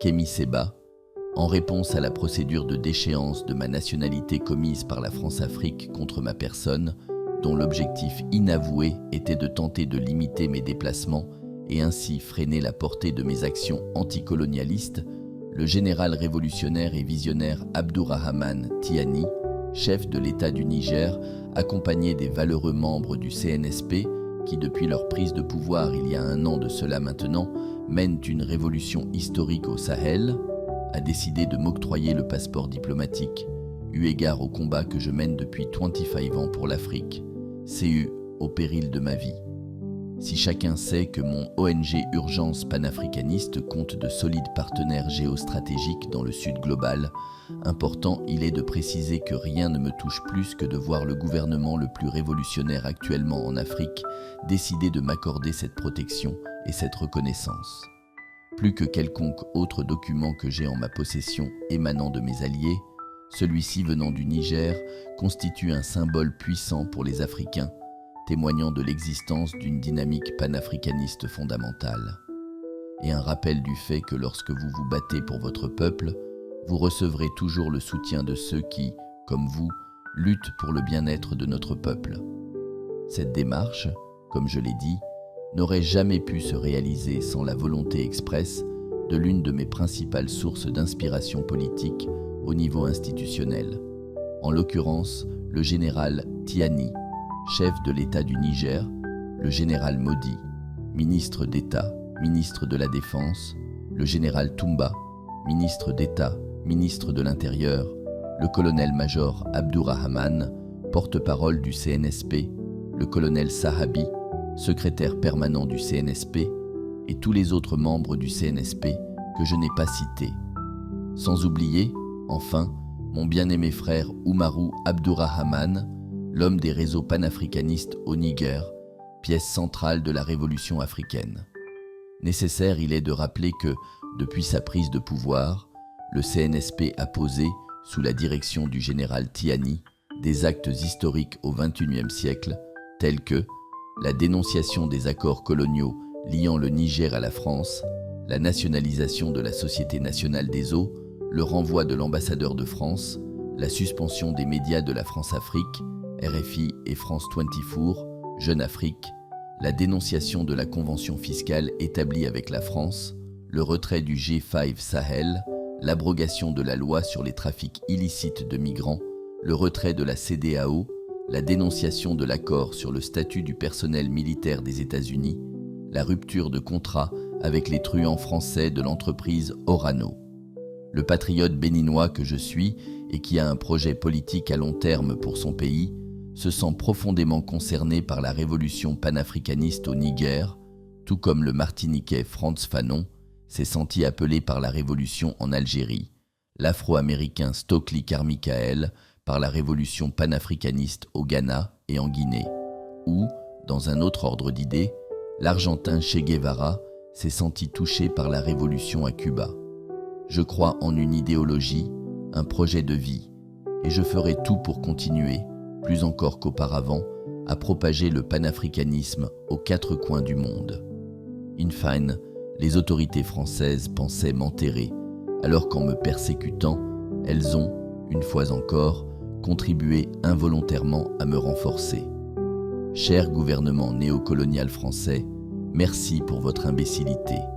Kémy Séba, en réponse à la procédure de déchéance de ma nationalité commise par la France-Afrique contre ma personne, dont l'objectif inavoué était de tenter de limiter mes déplacements et ainsi freiner la portée de mes actions anticolonialistes, le général révolutionnaire et visionnaire Abdourahmane Tiani, chef de l'État du Niger, accompagné des valeureux membres du CNSP, qui depuis leur prise de pouvoir il y a 1 an de cela maintenant, mènent une révolution historique au Sahel, a décidé de m'octroyer le passeport diplomatique, eu égard au combat que je mène depuis 25 ans pour l'Afrique, CU au péril de ma vie. Si chacun sait que mon ONG Urgence panafricaniste compte de solides partenaires géostratégiques dans le sud global, important il est de préciser que rien ne me touche plus que de voir le gouvernement le plus révolutionnaire actuellement en Afrique décider de m'accorder cette protection et cette reconnaissance. Plus que quelconque autre document que j'ai en ma possession émanant de mes alliés, celui-ci venant du Niger constitue un symbole puissant pour les Africains, témoignant de l'existence d'une dynamique panafricaniste fondamentale. Et un rappel du fait que lorsque vous vous battez pour votre peuple, vous recevrez toujours le soutien de ceux qui, comme vous, luttent pour le bien-être de notre peuple. Cette démarche, comme je l'ai dit, n'aurait jamais pu se réaliser sans la volonté expresse de l'une de mes principales sources d'inspiration politique au niveau institutionnel, en l'occurrence le général Tiani, chef de l'État du Niger, le général Modi, ministre d'État, ministre de la Défense, le général Toumba, ministre d'État, ministre de l'Intérieur, le colonel-major Abdourahmane, porte-parole du CNSP, le colonel Sahabi, secrétaire permanent du CNSP, et tous les autres membres du CNSP que je n'ai pas cités. Sans oublier, enfin, mon bien-aimé frère Oumarou Abdourahmane, l'homme des réseaux panafricanistes au Niger, pièce centrale de la révolution africaine. Nécessaire il est de rappeler que, depuis sa prise de pouvoir, le CNSP a posé, sous la direction du général Tiani, des actes historiques au XXIe siècle, tels que la dénonciation des accords coloniaux liant le Niger à la France, la nationalisation de la Société nationale des eaux, le renvoi de l'ambassadeur de France, la suspension des médias de la France-Afrique, RFI et France 24, Jeune Afrique, la dénonciation de la convention fiscale établie avec la France, le retrait du G5 Sahel, l'abrogation de la loi sur les trafics illicites de migrants, le retrait de la CEDEAO, la dénonciation de l'accord sur le statut du personnel militaire des États-Unis, la rupture de contrat avec les truands français de l'entreprise Orano. Le patriote béninois que je suis et qui a un projet politique à long terme pour son pays, se sent profondément concerné par la révolution panafricaniste au Niger, tout comme le Martiniquais Frantz Fanon s'est senti appelé par la révolution en Algérie, l'Afro-Américain Stokely Carmichael par la révolution panafricaniste au Ghana et en Guinée, ou, dans un autre ordre d'idées, l'Argentin Che Guevara s'est senti touché par la révolution à Cuba. Je crois en une idéologie, un projet de vie, et je ferai tout pour continuer, plus encore qu'auparavant, à propager le panafricanisme aux 4 coins du monde. In fine, les autorités françaises pensaient m'enterrer, alors qu'en me persécutant, elles ont, une fois encore, contribué involontairement à me renforcer. Cher gouvernement néocolonial français, merci pour votre imbécilité.